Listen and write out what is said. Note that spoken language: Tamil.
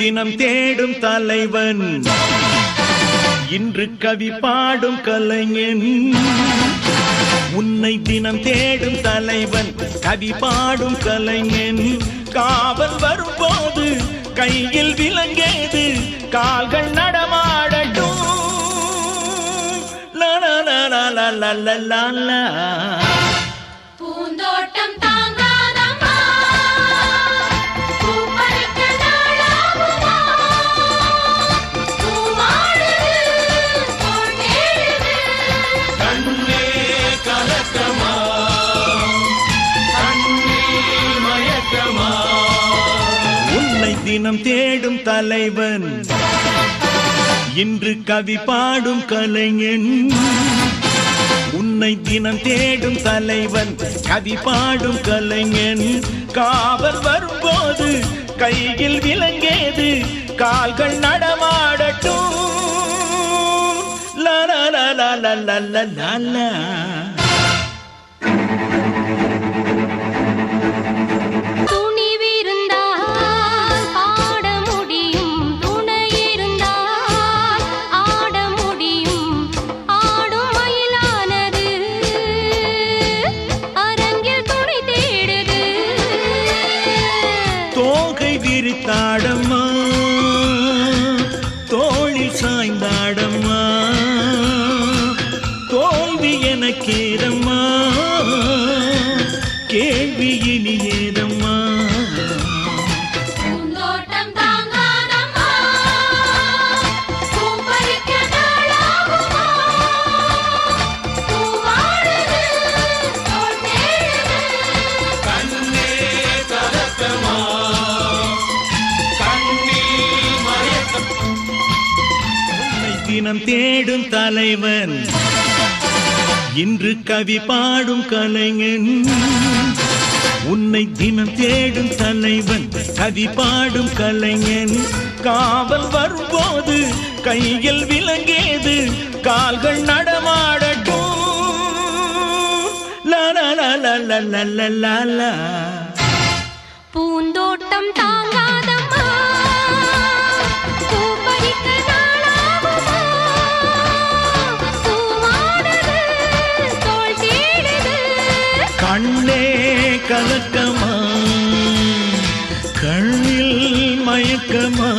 தினம் தேடும் தலைவன் இன்று கவி பாடும் கலைஞன். உன்னை தினம் தேடும் தலைவன் கவி பாடும் கலைஞன். காவல் வரும்போது கையில் விலங்கேது கால்கள் நடமாடட்டும். பூந்தோட்டம் தினம் தேடும் தலைவன் இன்று கவி பாடும் கலைஞன். உன்னை தினம் தேடும் தலைவன் கவி பாடும் கலைஞன். காவல் வரும்போது கையில் விலங்கேது கால்கள் நடமாடட்டும். லா லா லா லா லா லா லா லா. விரித்தாடம்மா தோளில் சாய்ந்தாடம்மா தோல்வி எனக்கேதம்மா கேள்வி இனி ஏதம்மா. தினம் தேடும் தலைவன் இன்று கவி பாடும் கலைஞன். உன்னை தினம் தேடும் தலைவன் கவி பாடும் கலைஞன். காவல் வரும்போது கையில் விலங்கேது கால்கள் நடமாடட்டும். லா லா லா லா லா லா லா லா. பூந்தோட்டம் தாங்காதம்மா கண்ணே கலக்கமா கண்ணில் மயக்கமா.